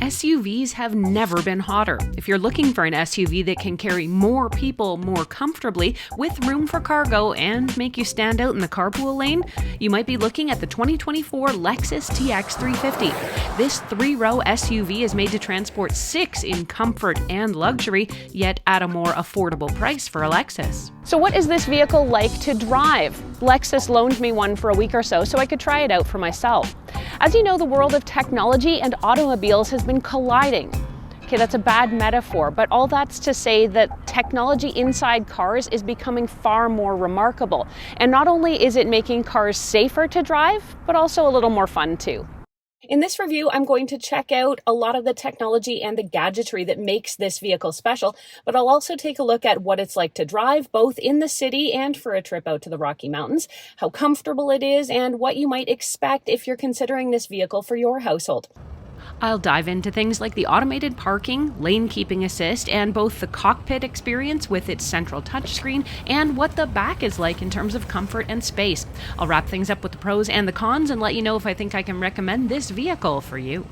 SUVs have never been hotter. If you're looking for an SUV that can carry more people more comfortably with room for cargo and make you stand out in the carpool lane, you might be looking at the 2024 Lexus TX350. This three-row SUV is made to transport 6 in comfort and luxury, yet at a more affordable price for a Lexus. So what is this vehicle like to drive? Lexus loaned me one for a week or so I could try it out for myself. As you know, the world of technology and automobiles has been colliding. Okay, that's a bad metaphor, but all that's to say that technology inside cars is becoming far more remarkable. And not only is it making cars safer to drive, but also a little more fun too. In this review, I'm going to check out a lot of the technology and the gadgetry that makes this vehicle special, but I'll also take a look at what it's like to drive, both in the city and for a trip out to the Rocky Mountains, how comfortable it is, and what you might expect if you're considering this vehicle for your household. I'll dive into things like the automated parking, lane keeping assist, and both the cockpit experience with its central touchscreen and what the back is like in terms of comfort and space. I'll wrap things up with the pros and the cons and let you know if I think I can recommend this vehicle for you.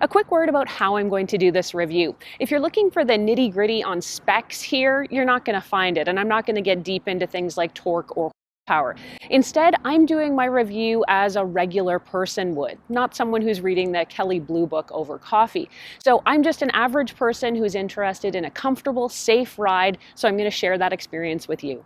A quick word about how I'm going to do this review. If you're looking for the nitty-gritty on specs here, you're not going to find it, and I'm not going to get deep into things like torque or power. Instead, I'm doing my review as a regular person would, not someone who's reading the Kelley Blue Book over coffee. So I'm just an average person who's interested in a comfortable, safe ride, so I'm going to share that experience with you.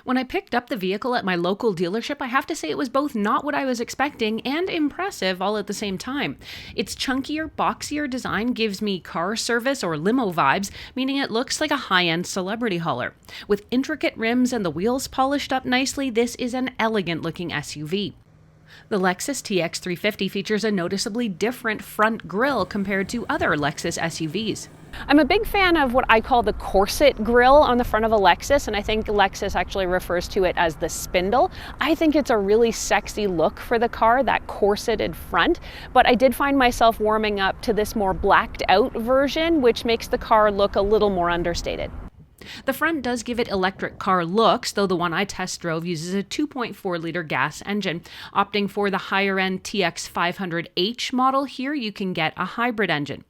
When I picked up the vehicle at my local dealership, I have to say it was both not what I was expecting and impressive all at the same time. Its chunkier, boxier design gives me car service or limo vibes, meaning it looks like a high-end celebrity hauler. With intricate rims and the wheels polished up nicely, this is an elegant-looking SUV. The Lexus TX350 features a noticeably different front grille compared to other Lexus SUVs. I'm a big fan of what I call the corset grille on the front of a Lexus, and I think Lexus actually refers to it as the spindle. I think it's a really sexy look for the car, that corseted front, but I did find myself warming up to this more blacked out version, which makes the car look a little more understated. The front does give it electric car looks, though the one I test drove uses a 2.4-liter gas engine. Opting for the higher-end TX500H model, here you can get a hybrid engine.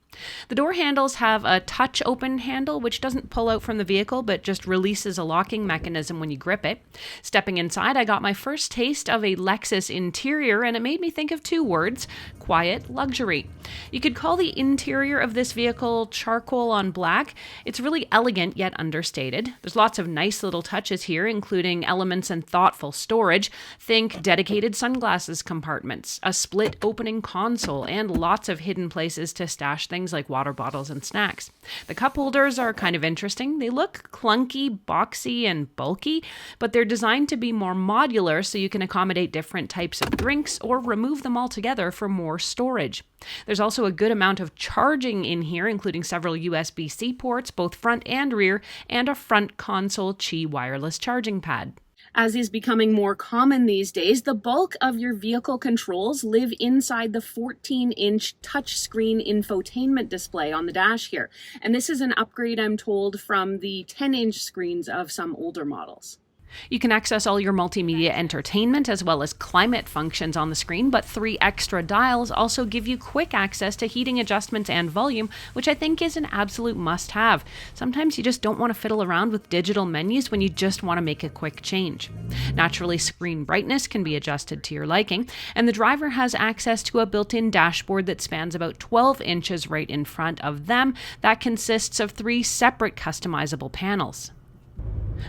The door handles have a touch open handle, which doesn't pull out from the vehicle, but just releases a locking mechanism when you grip it. Stepping inside, I got my first taste of a Lexus interior, and it made me think of 2 words: quiet luxury. You could call the interior of this vehicle charcoal on black. It's really elegant yet understated. There's lots of nice little touches here, including elements and thoughtful storage. Think dedicated sunglasses compartments, a split opening console, and lots of hidden places to stash things like water bottles and snacks. The cup holders are kind of interesting. They look clunky, boxy, and bulky, but they're designed to be more modular so you can accommodate different types of drinks or remove them altogether for more storage. There's also a good amount of charging in here, including several USB-C ports, both front and rear, and a front console Qi wireless charging pad. As is becoming more common these days, the bulk of your vehicle controls live inside the 14-inch touchscreen infotainment display on the dash here. And this is an upgrade, I'm told, from the 10-inch screens of some older models. You can access all your multimedia entertainment as well as climate functions on the screen, but 3 extra dials also give you quick access to heating adjustments and volume, which I think is an absolute must-have. Sometimes you just don't want to fiddle around with digital menus when you just want to make a quick change. Naturally, screen brightness can be adjusted to your liking, and the driver has access to a built-in dashboard that spans about 12 inches right in front of them. That consists of 3 separate customizable panels.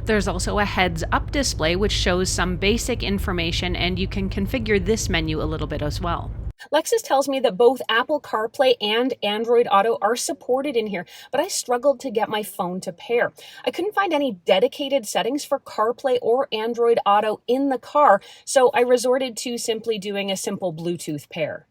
There's also a heads-up display which shows some basic information, and you can configure this menu a little bit as well. Lexus tells me that both Apple CarPlay and Android Auto are supported in here, but I struggled to get my phone to pair. I couldn't find any dedicated settings for CarPlay or Android Auto in the car, so I resorted to simply doing a simple Bluetooth pair.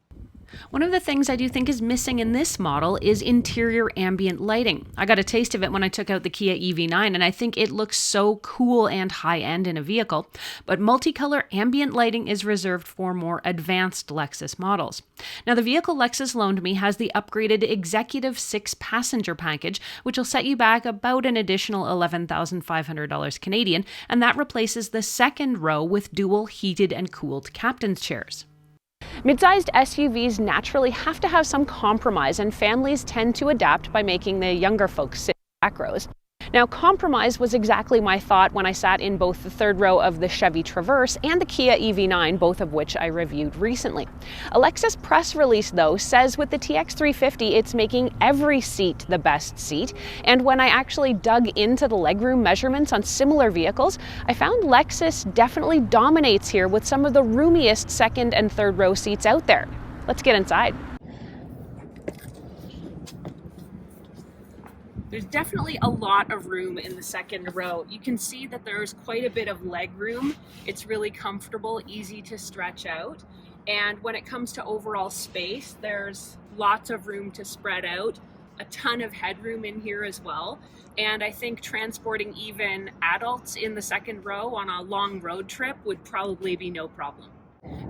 One of the things I do think is missing in this model is interior ambient lighting. I got a taste of it when I took out the Kia EV9, and I think it looks so cool and high-end in a vehicle, but multicolor ambient lighting is reserved for more advanced Lexus models. Now, the vehicle Lexus loaned me has the upgraded Executive 6-passenger package, which will set you back about an additional $11,500 Canadian, and that replaces the second row with dual heated and cooled captain's chairs. Mid-sized SUVs naturally have to have some compromise, and families tend to adapt by making the younger folks sit in the back rows. Now, compromise was exactly my thought when I sat in both the third row of the Chevy Traverse and the Kia EV9, both of which I reviewed recently. A Lexus press release, though, says with the TX350, it's making every seat the best seat. And when I actually dug into the legroom measurements on similar vehicles, I found Lexus definitely dominates here with some of the roomiest second and third row seats out there. Let's get inside. There's definitely a lot of room in the second row. You can see that there's quite a bit of leg room. It's really comfortable, easy to stretch out. And when it comes to overall space, there's lots of room to spread out, a ton of headroom in here as well. And I think transporting even adults in the second row on a long road trip would probably be no problem.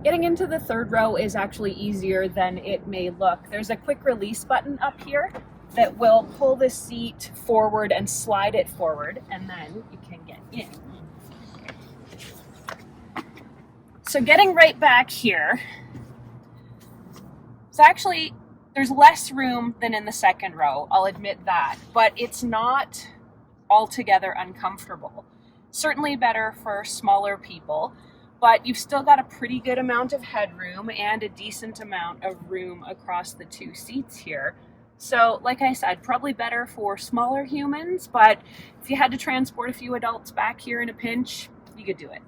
Getting into the third row is actually easier than it may look. There's a quick release button up here that will pull the seat forward and slide it forward, and then you can get in. So getting right back here, so actually there's less room than in the second row, I'll admit that, but it's not altogether uncomfortable. Certainly better for smaller people, but you've still got a pretty good amount of headroom and a decent amount of room across the two seats here. So, like I said, probably better for smaller humans, but if you had to transport a few adults back here in a pinch, you could do it.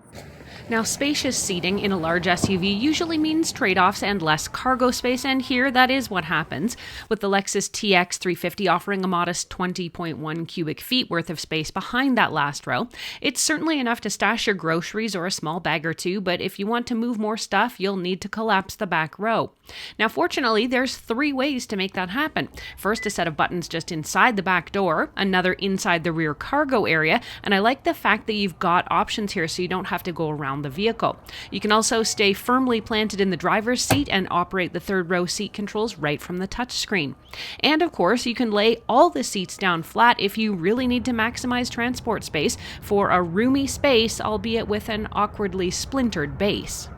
Now, spacious seating in a large SUV usually means trade-offs and less cargo space, and here that is what happens, with the Lexus TX350 offering a modest 20.1 cubic feet worth of space behind that last row. It's certainly enough to stash your groceries or a small bag or two, but if you want to move more stuff, you'll need to collapse the back row. Now, fortunately, there's 3 ways to make that happen. First, a set of buttons just inside the back door, another inside the rear cargo area, and I like the fact that you've got options here so you don't have to go around the vehicle. You can also stay firmly planted in the driver's seat and operate the third row seat controls right from the touchscreen. And of course, you can lay all the seats down flat if you really need to maximize transport space for a roomy space, albeit with an awkwardly splintered base.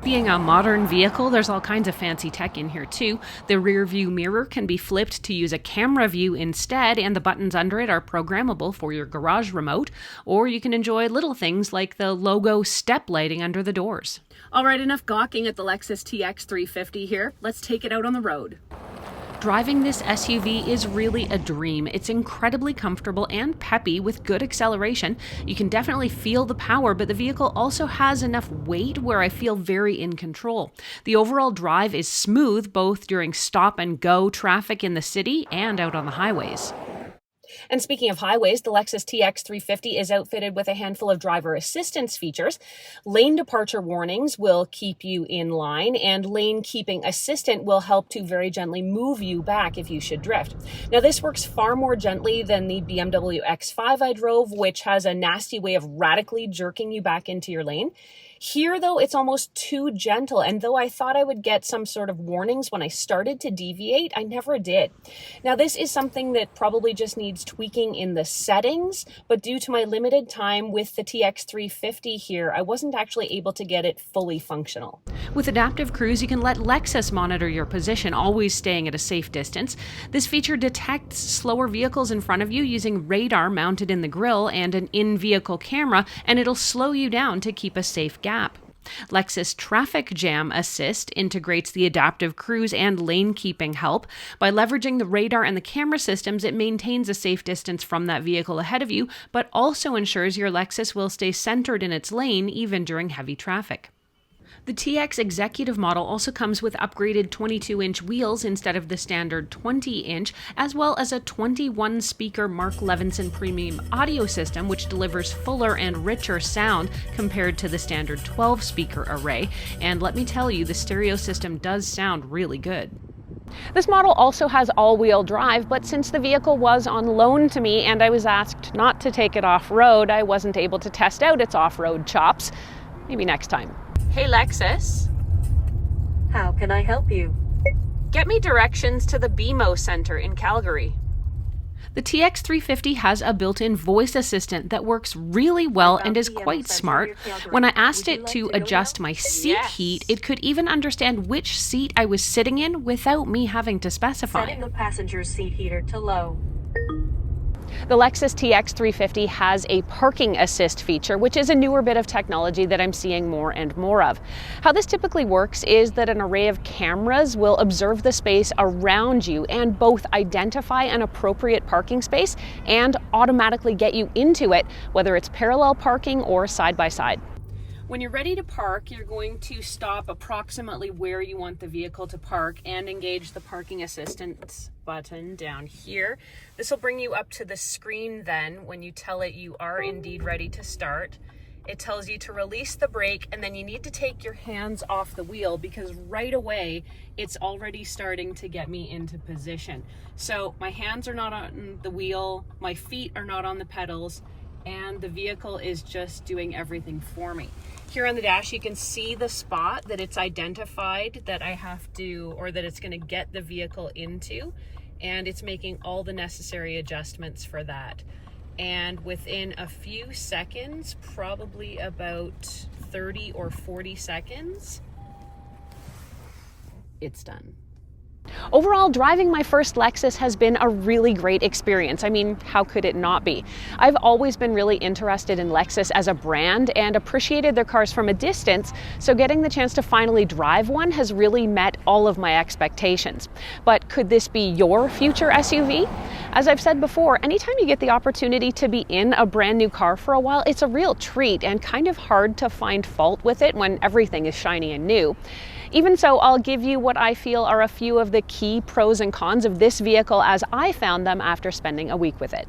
Being a modern vehicle, there's all kinds of fancy tech in here too. The rear view mirror can be flipped to use a camera view instead, and the buttons under it are programmable for your garage remote, or you can enjoy little things like the logo step lighting under the doors. All right, enough gawking at the Lexus TX350 here. Let's take it out on the road. Driving this SUV is really a dream. It's incredibly comfortable and peppy with good acceleration. You can definitely feel the power, but the vehicle also has enough weight where I feel very in control. The overall drive is smooth both during stop and go traffic in the city and out on the highways. And speaking of highways, the Lexus TX350 is outfitted with a handful of driver assistance features. Lane departure warnings will keep you in line, and lane keeping assistant will help to very gently move you back if you should drift. Now, this works far more gently than the BMW X5 I drove, which has a nasty way of radically jerking you back into your lane. Here, though, it's almost too gentle, and though I thought I would get some sort of warnings when I started to deviate, I never did. Now, this is something that probably just needs tweaking in the settings, but due to my limited time with the TX350 here, I wasn't actually able to get it fully functional. With Adaptive Cruise, you can let Lexus monitor your position, always staying at a safe distance. This feature detects slower vehicles in front of you using radar mounted in the grille and an in-vehicle camera, and it'll slow you down to keep a safe gap. Lexus Traffic Jam Assist integrates the adaptive cruise and lane keeping help. By leveraging the radar and the camera systems, it maintains a safe distance from that vehicle ahead of you, but also ensures your Lexus will stay centered in its lane even during heavy traffic. The TX executive model also comes with upgraded 22-inch wheels instead of the standard 20-inch, as well as a 21-speaker Mark Levinson premium audio system, which delivers fuller and richer sound compared to the standard 12-speaker array. And let me tell you, the stereo system does sound really good. This model also has all-wheel drive, but since the vehicle was on loan to me and I was asked not to take it off-road, I wasn't able to test out its off-road chops. Maybe next time. Hey Lexus. How can I help you? Get me directions to the BMO Center in Calgary. The TX350 has a built-in voice assistant that works really well and is quite smart. When I asked it to adjust my seat heat, it could even understand which seat I was sitting in without me having to specify. Setting the passenger seat heater to low. The Lexus TX350 has a parking assist feature, which is a newer bit of technology that I'm seeing more and more of. How this typically works is that an array of cameras will observe the space around you and both identify an appropriate parking space and automatically get you into it, whether it's parallel parking or side by side. When you're ready to park, you're going to stop approximately where you want the vehicle to park and engage the parking assistance button down here. This will bring you up to the screen then when you tell it you are indeed ready to start. It tells you to release the brake, and then you need to take your hands off the wheel because right away it's already starting to get me into position. So my hands are not on the wheel, my feet are not on the pedals, and the vehicle is just doing everything for me. Here on the dash, you can see the spot that it's identified that I have to, or that it's going to get the vehicle into, and it's making all the necessary adjustments for that. And within a few seconds, probably about 30 or 40 seconds, it's done. Overall, driving my first Lexus has been a really great experience. I mean, how could it not be? I've always been really interested in Lexus as a brand and appreciated their cars from a distance, so getting the chance to finally drive one has really met all of my expectations. But could this be your future SUV? As I've said before, anytime you get the opportunity to be in a brand new car for a while, it's a real treat and kind of hard to find fault with it when everything is shiny and new. Even so, I'll give you what I feel are a few of the key pros and cons of this vehicle as I found them after spending a week with it.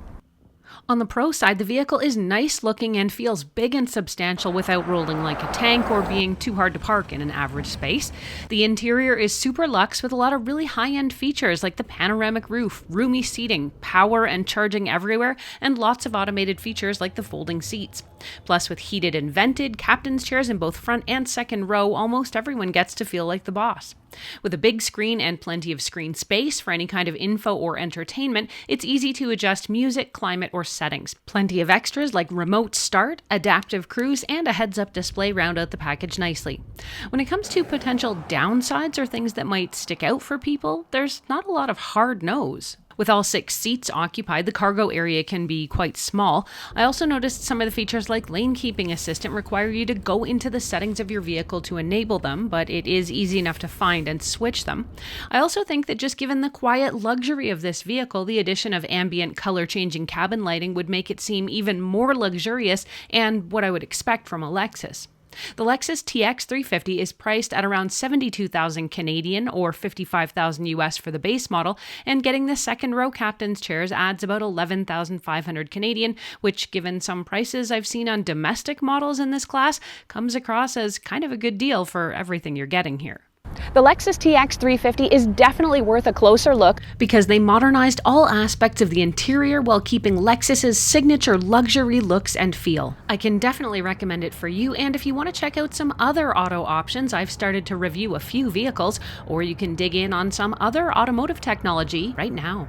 On the pro side, the vehicle is nice looking and feels big and substantial without rolling like a tank or being too hard to park in an average space. The interior is super luxe with a lot of really high-end features like the panoramic roof, roomy seating, power and charging everywhere, and lots of automated features like the folding seats. Plus, with heated and vented captain's chairs in both front and second row, almost everyone gets to feel like the boss. With a big screen and plenty of screen space for any kind of info or entertainment, it's easy to adjust music, climate, or settings. Plenty of extras like remote start, adaptive cruise, and a heads-up display round out the package nicely. When it comes to potential downsides or things that might stick out for people, there's not a lot of hard no's. With all 6 seats occupied, the cargo area can be quite small. I also noticed some of the features like lane keeping assistant require you to go into the settings of your vehicle to enable them, but it is easy enough to find and switch them. I also think that just given the quiet luxury of this vehicle, the addition of ambient color changing cabin lighting would make it seem even more luxurious and what I would expect from a Lexus. The Lexus TX350 is priced at around 72,000 Canadian or 55,000 US for the base model, and getting the second row captain's chairs adds about 11,500 Canadian, which given some prices I've seen on domestic models in this class, comes across as kind of a good deal for everything you're getting here. The Lexus TX350 is definitely worth a closer look because they modernized all aspects of the interior while keeping Lexus's signature luxury looks and feel. I can definitely recommend it for you, and if you want to check out some other auto options, I've started to review a few vehicles, or you can dig in on some other automotive technology right now.